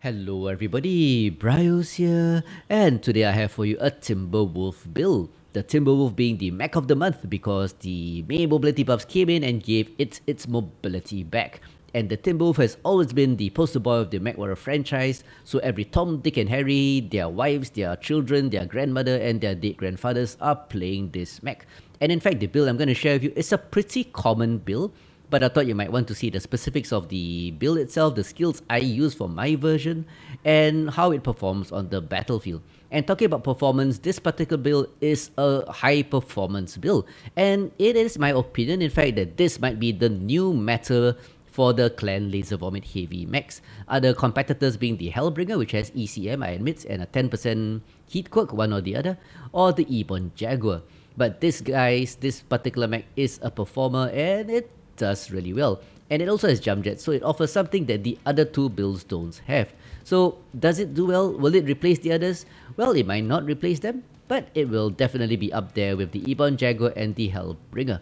Hello everybody, BrioS here, and today I have for you a Timberwolf build. The Timberwolf being the mech of the month because the main mobility buffs came in and gave it its mobility back. And the Timberwolf has always been the poster boy of the MechWarrior franchise, so every Tom, Dick and Harry, their wives, their children, their grandmother and their dead grandfathers are playing this mech. And in fact, the build I'm going to share with you is a pretty common build, but I thought you might want to see the specifics of the build itself, the skills I use for my version, and how it performs on the battlefield. And talking about performance, this particular build is a high performance build. And it is my opinion, in fact, that this might be the new meta for the Clan LaserVomit heavy mechs. Other competitors being the Hellbringer, which has ECM, I admit, and a 10% heat quirk, one or the other, or the Ebon Jaguar. But this particular mech is a performer and it does really well. And it also has jump jets, so it offers something that the other two builds don't have. So does it do well? Will it replace the others? Well, it might not replace them, but it will definitely be up there with the Ebon Jaguar and the Hellbringer.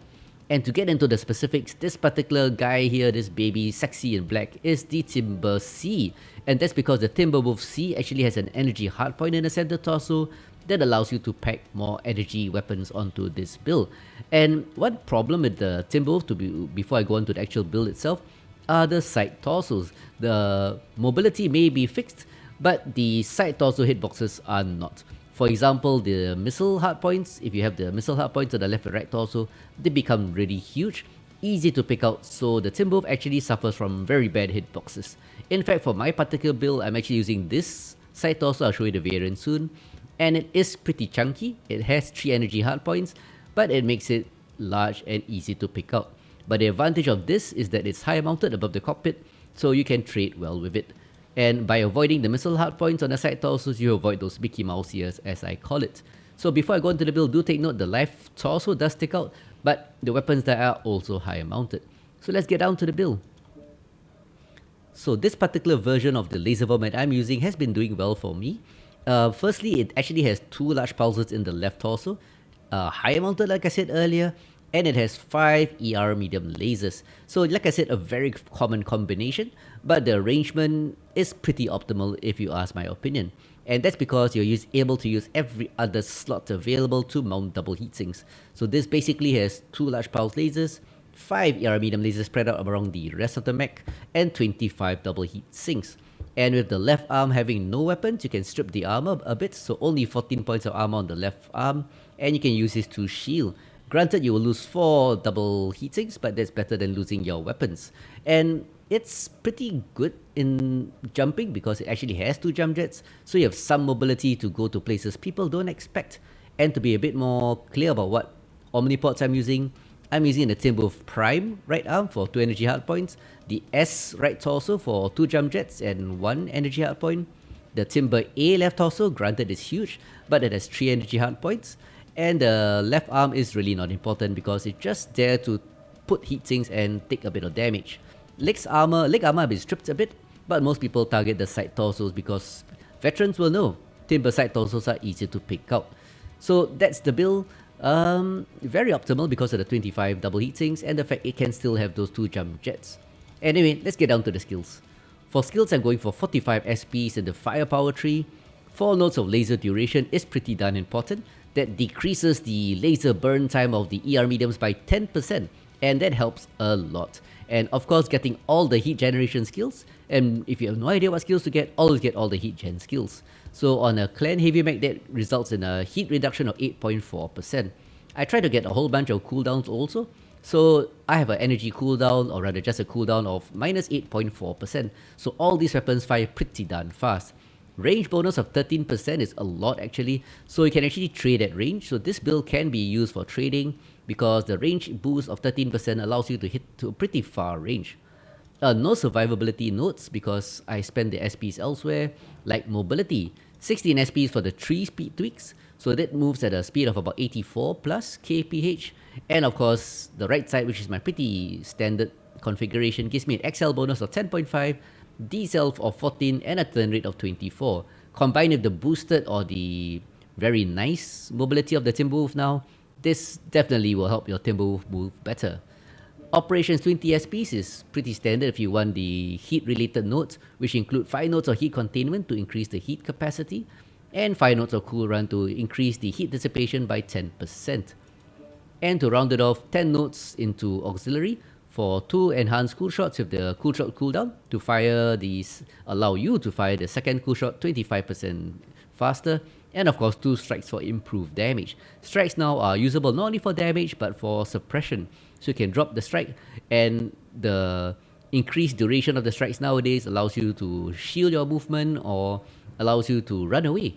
And to get into the specifics, this particular guy here, this baby sexy in black, is the Timber C. And that's because the Timberwolf C actually has an energy hardpoint in the center torso that allows you to pack more energy weapons onto this build. And one problem with the Timberwolf, before I go on to the actual build itself, are the side torsos. The mobility may be fixed, but the side torso hitboxes are not. For example, the missile hardpoints, if you have the missile hardpoints on the left and right torso, they become really huge, easy to pick out, so the Timberwolf actually suffers from very bad hitboxes. In fact, for my particular build, I'm actually using this side torso. I'll show you the variant soon. And it is pretty chunky. It has 3 energy hardpoints, but it makes it large and easy to pick out. But the advantage of this is that it's high mounted above the cockpit, so you can trade well with it. And by avoiding the missile hardpoints on the side torsos, you avoid those Mickey Mouse ears, as I call it. So before I go into the build, do take note the left torso does stick out, but the weapons that are also high mounted. So let's get down to the build. So this particular version of the LaserVomit I'm using has been doing well for me. Firstly, it actually has 2 large pulses in the left torso, high mounted like I said earlier, and it has 5 ER medium lasers. So like I said, a very common combination, but the arrangement is pretty optimal if you ask my opinion. And that's because you're able to use every other slot available to mount double heatsinks. So this basically has 2 large pulse lasers, 5 ER medium lasers spread out around the rest of the mech, and 25 double heat sinks. And with the left arm having no weapons, you can strip the armor a bit, so only 14 points of armor on the left arm, and you can use this to shield. Granted, you will lose 4 double heatsinks, but that's better than losing your weapons. And it's pretty good in jumping because it actually has 2 jump jets, so you have some mobility to go to places people don't expect. And to be a bit more clear about what omnipods I'm using the Timberwolf Prime right arm for 2 energy hardpoints, the S right torso for 2 jump jets and 1 energy hardpoint, the Timber A left torso, granted it's huge, but it has 3 energy hardpoints, and the left arm is really not important because it's just there to put heatsinks and take a bit of damage. Leg armor has been stripped a bit, but most people target the side torsos because veterans will know Timber side torsos are easy to pick out. So that's the build. Very optimal because of the 25 double heatsinks and the fact it can still have those 2 jump jets. Anyway, let's get down to the skills. For skills, I'm going for 45 SPs in the firepower tree. 4 nodes of laser duration is pretty darn important. That decreases the laser burn time of the ER mediums by 10%, and that helps a lot. And of course, getting all the heat generation skills, and if you have no idea what skills to get, always get all the heat gen skills. So on a clan heavy mech, that results in a heat reduction of 8.4%. I try to get a whole bunch of cooldowns also, so I have an energy cooldown, or rather just a cooldown of minus 8.4%. So all these weapons fire pretty darn fast. Range bonus of 13% is a lot actually, so you can actually trade at range. So this build can be used for trading because the range boost of 13% allows you to hit to a pretty far range. No survivability notes because I spend the SPs elsewhere, like mobility. 16 SPs for the 3 speed tweaks, so that moves at a speed of about 84 plus kph. And of course, the right side, which is my pretty standard configuration, gives me an XL bonus of 10.5, decel of 14, and a turn rate of 24. Combined with the boosted or the very nice mobility of the Timberwolf now, this definitely will help your Timberwolf move better. Operations 20 SPs is pretty standard if you want the heat-related nodes, which include 5 nodes of heat containment to increase the heat capacity, and 5 nodes of cool run to increase the heat dissipation by 10%. And to round it off, 10 nodes into auxiliary for 2 enhanced cool shots with the cool shot cooldown to fire these, allow you to fire the second cool shot 25% faster, and of course 2 strikes for improved damage. Strikes now are usable not only for damage but for suppression, so you can drop the strike, and the increased duration of the strikes nowadays allows you to shield your movement or allows you to run away.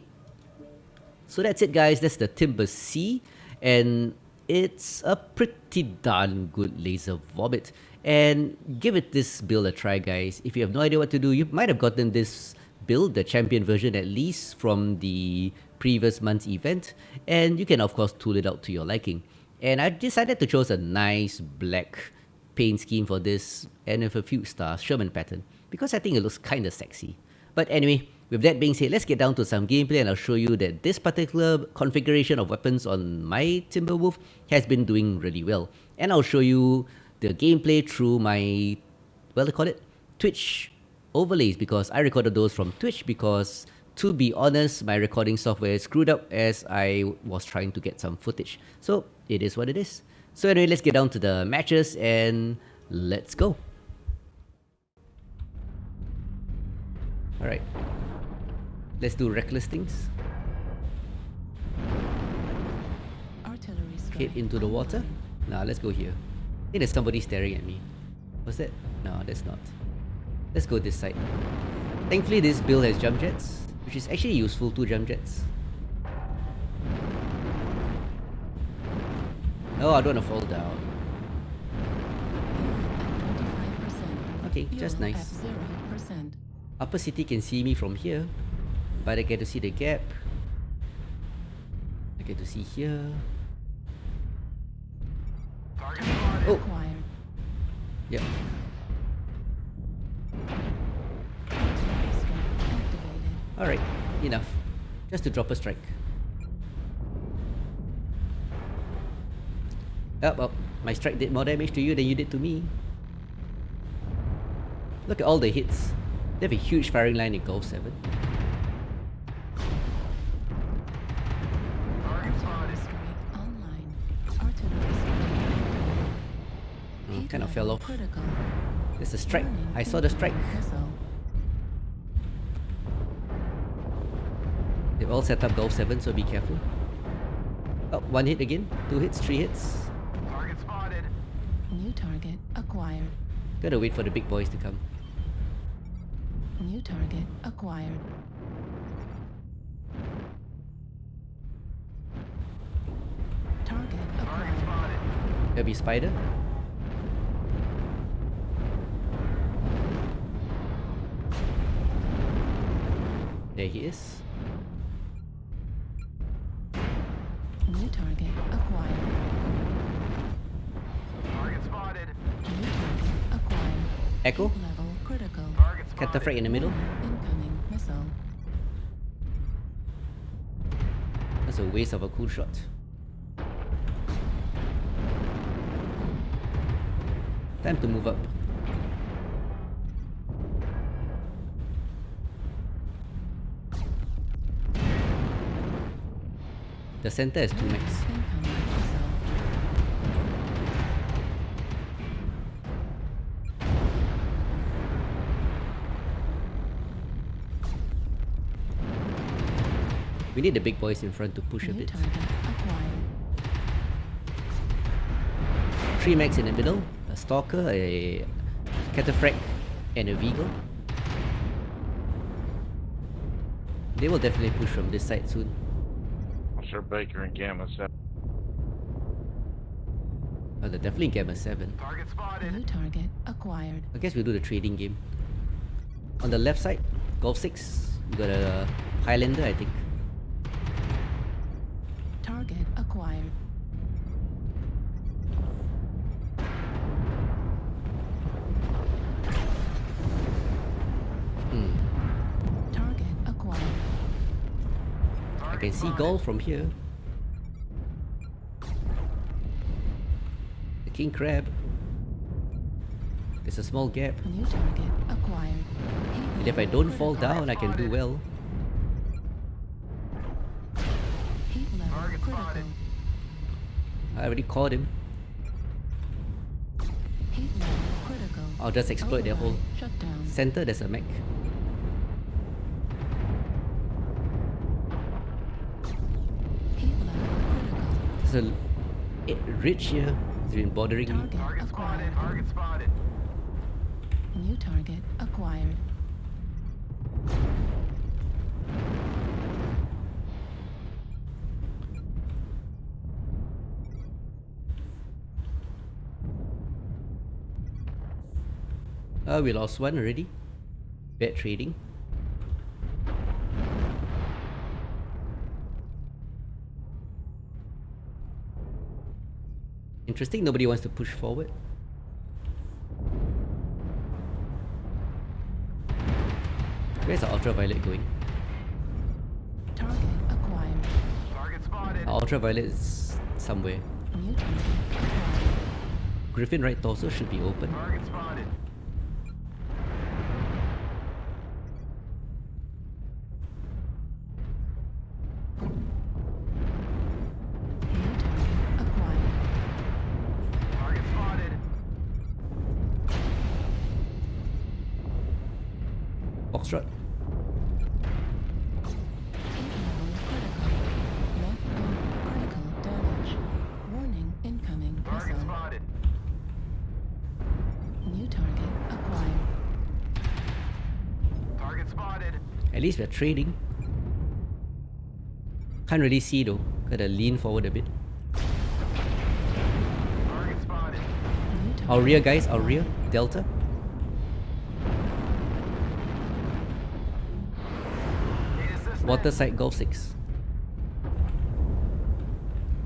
So that's it guys, that's the Timber C, and it's a pretty darn good laser vomit. And give it this build a try guys. If you have no idea what to do, you might have gotten this build, the champion version at least, from the previous month's event, and you can of course tool it out to your liking. And I decided to choose a nice black paint scheme for this, and with a few stars Sherman pattern, because I think it looks kinda sexy. But anyway, with that being said, let's get down to some gameplay, and I'll show you that this particular configuration of weapons on my Timberwolf has been doing really well. And I'll show you the gameplay through my, well, they call it Twitch overlays, because I recorded those from Twitch because, to be honest, my recording software screwed up as I was trying to get some footage. So it is what it is. So anyway, let's get down to the matches and let's go. Alright. Let's do reckless things. Head into the water. Nah, let's go here. I think there's somebody staring at me. What's that? No, that's not. Let's go this side. Thankfully this build has jump jets, which is actually useful to jump jets. No, I don't want to fall down. Okay, just nice. Upper City can see me from here, but I get to see the gap. I get to see here. Oh! Yep. Alright, enough. Just to drop a strike. Oh, my strike did more damage to you than you did to me. Look at all the hits. They have a huge firing line in Gulf 7. Kind of fell off. There's a strike. I saw the strike. They've all set up Gulf 7, so be careful. Oh, 1 hit again. 2 hits, 3 hits. Target spotted. New target acquired. Gotta wait for the big boys to come. New target acquired. Target acquired. Spotted. There'll be Spider. There he is. New target acquired. Target spotted. New target acquired. Echo. Level critical. Target spotted. Cataphracts in the middle. Incoming missile. That's a waste of a cool shot. Time to move up. The center has 2 mechs. Incoming missile. We need the big boys in front to push a New bit. target acquired. 3 mechs in the middle. A Stalker, a Cataphract, and a Veagle. They will definitely push from this side soon. Sir Baker and Gamma 7. Oh, they're definitely Gamma 7. Target spotted. New target acquired. I guess we'll do the trading game. On the left side, Golf 6. We got a Highlander, I think. Target acquired. Target acquired. I can see Golf from here. The King Crab. There's a small gap. New target acquired. Heat And if I level don't fall critical. down, I can do well. Heat level Target critical. spotted. I already caught him. Heat level critical. I'll just exploit their whole Override shut down. center. There's a mech. Heat level critical. There's a ridge here. It's been bothering me. Target Target acquired. spotted. Target spotted. New target acquired. We lost one already. Bad trading. Interesting, nobody wants to push forward. Where's the ultraviolet going? Target acquired. Target spotted. Ultraviolet is somewhere. New target acquired. Griffin right torso should be open. Target spotted. New target acquired. Target spotted. Foxtrot. Heat level critical. Left gun critical damage. Warning incoming Target missile. spotted. New target acquired. Target spotted. At least we're trading. Can't really see though. Gotta lean forward a bit. Target spotted. New target Our rear guys, our rear. Delta. Need assistance. Water side Golf 6.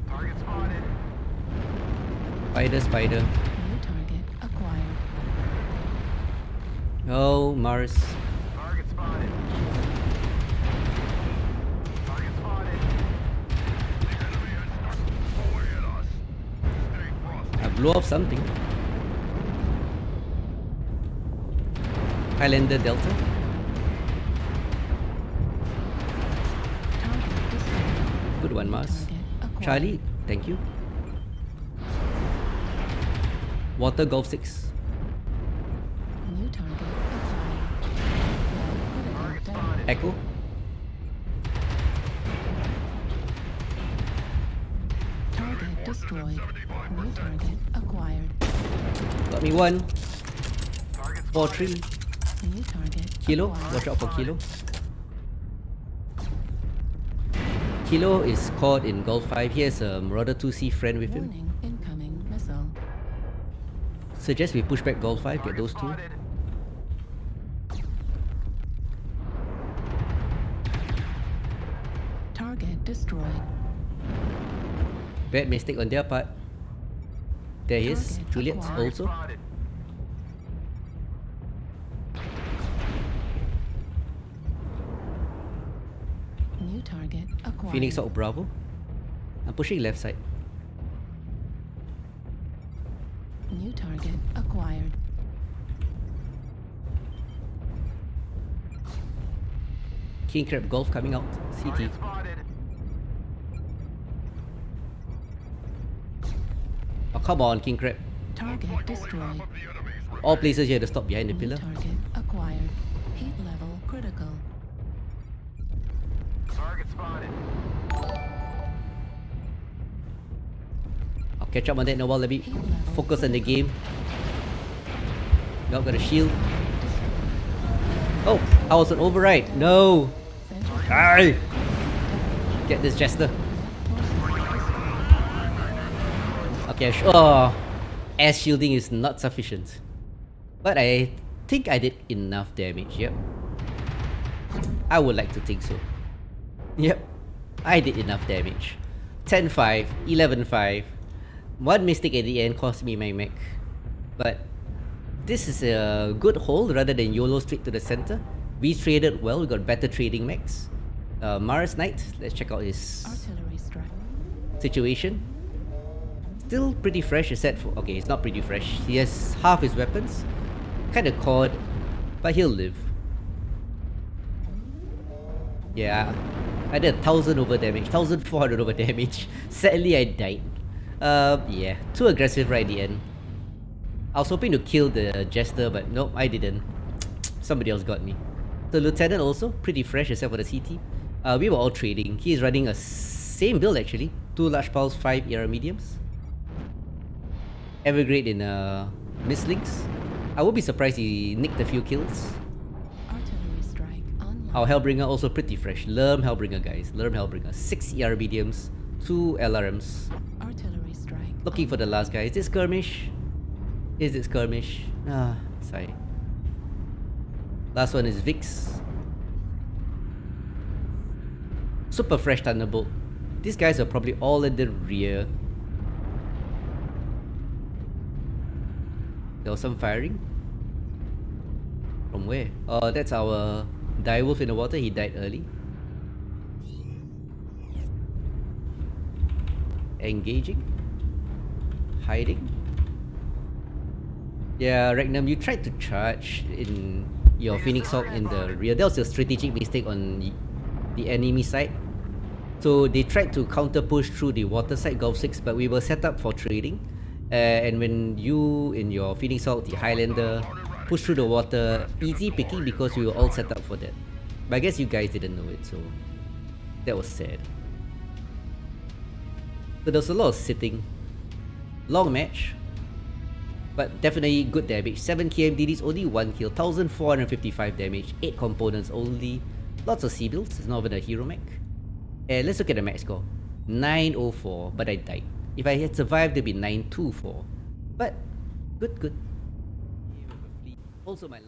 Target spotted. Spider, spider. New target acquired. Oh, Mars. Target spotted. Target spotted. I blew off something. Highlander Delta. Target destroyed. Good one, New Mars. target acquired. Charlie, thank you. Water Golf 6. New target acquired. Critical Target damage. spotted. Echo. Target destroyed. New target acquired. Got me one. Target Four, spotted. 3. New target Kilo. acquired. Watch out for Kilo. Kilo is caught in Golf 5. He has a Marauder 2C friend with him. Warning incoming missile. Suggest we push back Golf 5, get Target those two. spotted. Target destroyed. Bad mistake on their part. There he is. Target Juliet acquired. Target also. spotted. New target acquired. Phoenix Hawk Bravo. I'm pushing left side. New target acquired. King Crab Golf coming out. CT. Target spotted. Oh, come on, King Crab. Target destroyed. All places here to stop behind the New pillar. target acquired. Heat level critical. Target spotted. I'll catch up on that in a while. Let me Heat level focus on the game. Not got a shield. Oh, I was an override. No. Center Aye. Get this Jester. Okay, oh, air shielding is not sufficient. But I think I did enough damage, yep. I would like to think so. Yep, I did enough damage. 10-5, 11-5. One mistake at the end cost me my mech. But this is a good hold rather than YOLO straight to the center. We traded well, we got better trading mechs. Mars Knight, let's check out his artillery strike. situation. Still pretty fresh except for... Okay, it's not pretty fresh. He has half his weapons. Kinda caught, but he'll live. Yeah, I did 1000 over damage, 1400 over damage. Sadly, I died. Yeah, too aggressive right at the end. I was hoping to kill the Jester, but nope, I didn't. Somebody else got me. The Lieutenant also, pretty fresh except for the CT. We were all trading. He's running a same build actually. 2 large pulse, 5 ER mediums. Evergrade in Mislinks. I would be surprised he nicked a few kills. Artillery strike online. Our Hellbringer also pretty fresh. Lerm Hellbringer guys. Lerm Hellbringer. 6 ER mediums, 2 LRMs. Artillery strike. Looking for the last guy. Is it skirmish? Is it skirmish? Ah, sorry. Last one is Vix. Super fresh Thunderbolt. These guys are probably all in the rear. There was some firing. From where? Oh, that's our Direwolf in the water. He died early. Engaging. Hiding. Yeah, Regnum, you tried to charge in your Phoenix Hawk in the rear. That was a strategic mistake on the enemy side. So they tried to counter push through the water side Gulf 6, but we were set up for trading. And when you in your Phoenix Hawk, the Highlander, push through the water, easy picking because we were all set up for that. But I guess you guys didn't know it, so that was sad. So there was a lot of sitting. Long match. But definitely good damage. 7 KMDDs, only 1 kill, 1455 damage, 8 components only. Lots of C-builds, it's not even a hero mech. And let's look at the max score. 904, but I died. If I had survived, it'd be 924. But, good.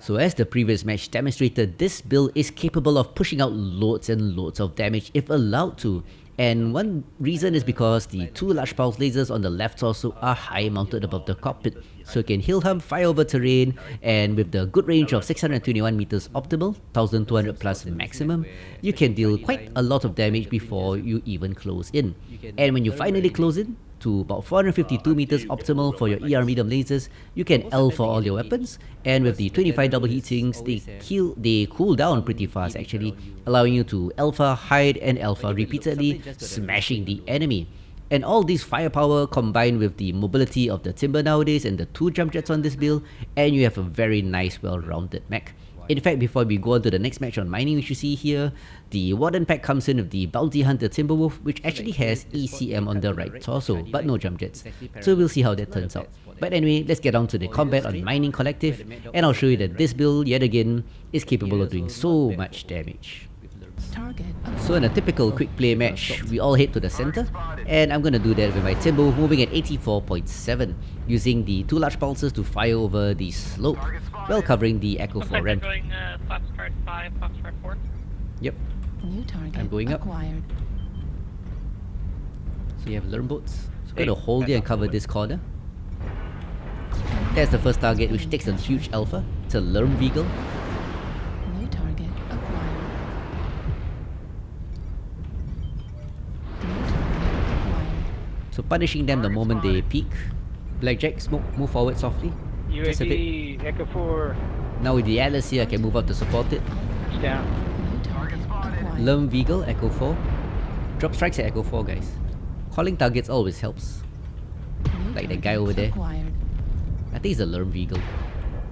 So as the previous match demonstrated, this build is capable of pushing out loads and loads of damage if allowed to. And one reason is because the 2 large pulse lasers on the left torso are high mounted above the cockpit, so it can hill hum, fire over terrain, and with the good range of 621 meters optimal, 1200 plus maximum, you can deal quite a lot of damage before you even close in. And when you finally close in, to about 452 meters optimal for your ER medium lasers, you can L for all your weapons, and with the 25 double heat sinks, they cool down pretty fast actually, allowing you to alpha, hide and alpha repeatedly, smashing the enemy. And all this firepower combined with the mobility of the Timber nowadays and the 2 jump jets on this build, and you have a very nice well-rounded mech. In fact, before we go on to the next match on mining which you see here, the Warden pack comes in with the Bounty Hunter Timberwolf, which actually has ECM on the right torso, but no jump jets. So we'll see how that turns out. But anyway, let's get on to the combat on Mining Collective, and I'll show you that this build, yet again, is capable of doing so much damage. So in a typical quick play match, we all head to the center, and I'm gonna do that with my Timbo moving at 84.7, using the 2 large pulses to fire over the slope, while covering the Echo 4 ramp. Going Foxtrot 5, Foxtrot 4. Yep, New target I'm going up. acquired. So you have Lerm boats. So gonna hold here and cover this corner. That's the first target, which takes a huge alpha. It's a Lerm Veagle. New target acquired. New target acquired. So punishing them the moment they peek. Blackjack, smoke, move forward softly. Just a bit. UAV Echo 4 Now with the Atlas here, I can move up to support it. is down. New target acquired. Lerm Veagle, Echo 4. Drop strikes at Echo 4, guys. Calling targets always helps. New Like that guy target over there. Acquired. I think it's a Lerm Veagle.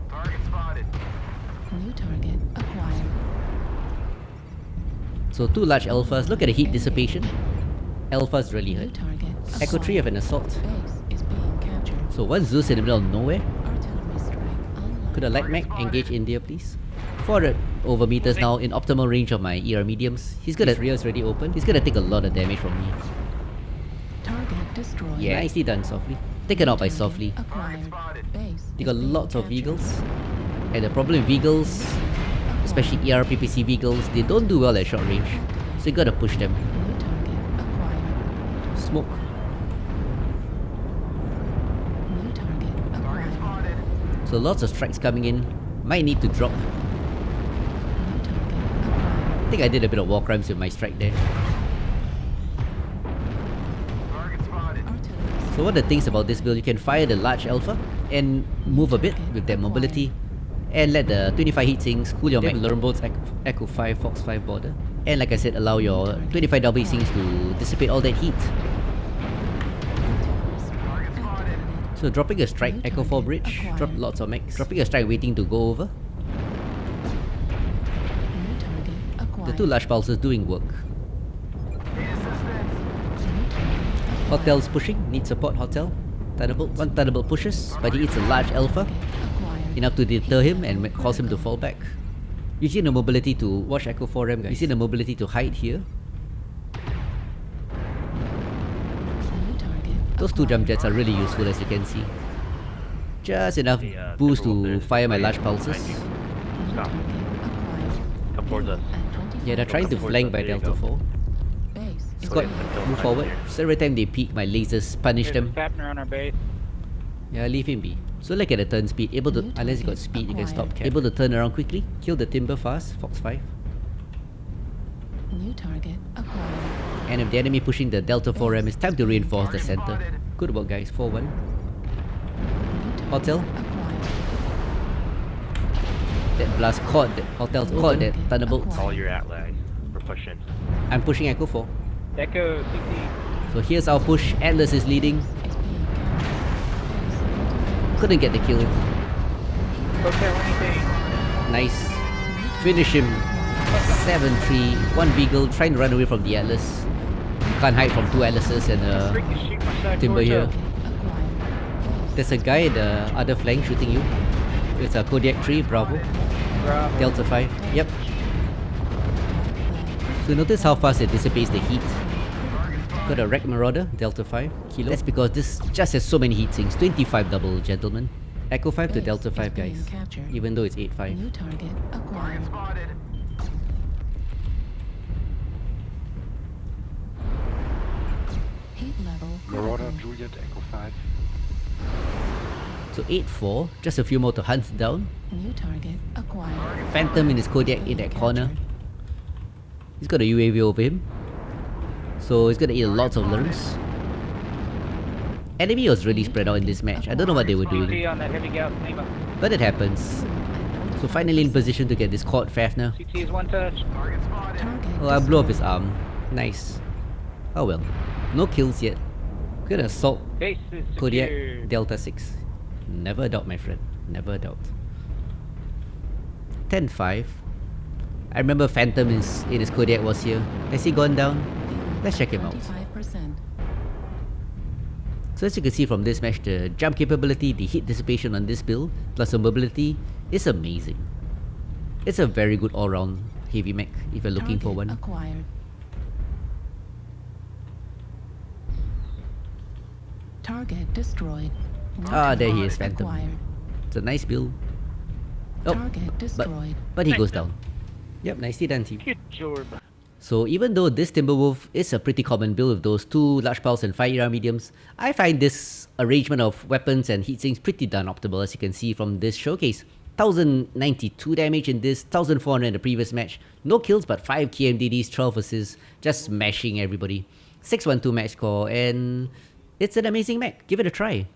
Target spotted. New target acquired. So 2 large alphas. Look at the heat dissipation. Alphas really New hurt. target Echo 3 have an assault. Base is being captured. So 1 Zeus in the middle of nowhere. Artillery strike online. Could a light mech engage India, please? 400 over meters now in optimal range of my ER mediums. His rear is already open. He's gonna take a lot of damage from me. Target destroyed. Yeah, nicely done, Softly. Taken out by Softly. Acquired. Base They is got being lots of captured. Veagles. And the problem with Veagles, especially ER PPC Veagles, they don't do well at short range. So you gotta push them. New target acquired. Smoke. New target acquired. Spotted. So lots of strikes coming in. Might need to drop. New target acquired. I think I did a bit of war crimes with my strike there. Target spotted. Artillery So one of the things about this build, you can fire the large alpha and move a bit with that mobility. and let the 25 heat sinks cool your mech. Learn both Echo 5, Fox 5 border. And like I said, allow your 25 double heat sinks to dissipate all that heat. So dropping a strike, Echo 4 bridge, drop lots of mechs. Dropping a strike waiting to go over. New target acquired. The two large pulses doing work. Need assistance. Hotel's pushing, need support Hotel. Thunderbolt, one Thunderbolt pushes, but he eats a large alpha, Acquired. enough to deter him and cause him to fall back. You see the mobility to watch Echo 4 Ram guys. You see the mobility to hide here. New target Those two jump jets are really useful as you can see. Just enough boost to fire my large pulses. Stop. Come towards us. Yeah, they're trying to flank by Delta 4. Base. Scott, move forward. So every time they peek, my lasers punish There's a them. Fapner on our base. Yeah, leave him be. So look at the turn speed. Able to, unless you got speed, you can stop cap. Able to turn around quickly. Kill the Timber fast. Fox 5. New target acquired. And if the enemy pushing the Delta 4 Ram, it's time to reinforce the center. Good work guys, 4-1. New target Hotel. acquired. That blast caught that Hotel's caught that Thunderbolt. All your Atlas. We're pushing. I'm pushing Echo 4. Echo, CC. So here's our push. Atlas is leading. Is being carried. Couldn't get the kill. Hotel anything. Nice. Finish him. 7-3. One Beagle trying to run away from the Atlas. Can't hide from two Atlases and Freaking shoot my side Timber torso. here. Acquired. There's a guy at the other flank shooting you. It's a Kodiak 3, Bravo. Bravo. Delta 5. Yep. So notice how fast it dissipates the heat. Got a Wreck Marauder, Delta 5, Kilo. That's because this just has so many heat sinks. 25 double, gentlemen. Echo 5 to Base Delta is 5, being guys. captured. Even though it's 8-5. New target acquired. Spotted. Heat level. Marauder, critical. Juliet, Echo 5. So 8-4, just a few more to hunt down. New target acquired. Phantom in his Kodiak in that corner. He's got a UAV over him. So he's gonna eat lots of lurms. Enemy was really spread out in this match. I don't know what they were doing. CC on that heavy gas Nemo. But it happens. So finally in position to get this quad Fafner. CC is one touch. Target spotted. Target Oh, I blew off his arm. Nice. Oh well. No kills yet. Good assault. Base is Kodiak, secured. Delta 6. Never a doubt, my friend. Never a doubt. 10-5. I remember Phantom in his Kodiak was here. Has he gone down? Let's check him out. 25%. So as you can see from this match, the jump capability, the heat dissipation on this build, plus the mobility is amazing. It's a very good all-round heavy mech if you're looking for Target one. acquired. Target destroyed. New Ah, there he target is, Phantom. acquired. It's a nice build. Oh, Target destroyed. but he goes down. Yep, nicely done team. Good job. So even though this Timberwolf is a pretty common build with those two large pulse and 5 ER mediums, I find this arrangement of weapons and heat sinks pretty darn optimal as you can see from this showcase. 1092 damage in this, 1400 in the previous match. No kills but 5 KMDDs, 12 assists, just smashing everybody. 612 match score and it's an amazing mech, give it a try.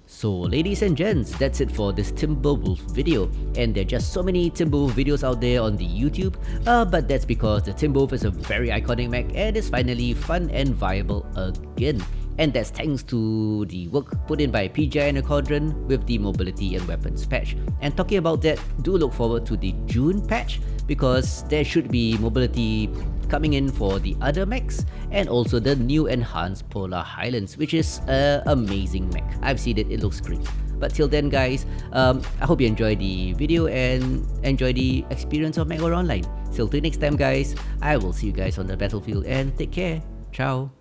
So ladies and gents, that's it for this Timberwolf video. And there are just so many Timberwolf videos out there on the YouTube. But that's because the Timberwolf is a very iconic mech and is finally fun and viable again. And that's thanks to the work put in by PGI and Quadrant with the mobility and weapons patch. And talking about that, do look forward to the June patch because there should be mobility coming in for the other mechs and also the new enhanced Polar Highlands, which is an amazing mech. I've seen it, it looks great. But till then guys, I hope you enjoyed the video and enjoy the experience of MechWar Online. Till next time guys, I will see you guys on the battlefield and take care. Ciao.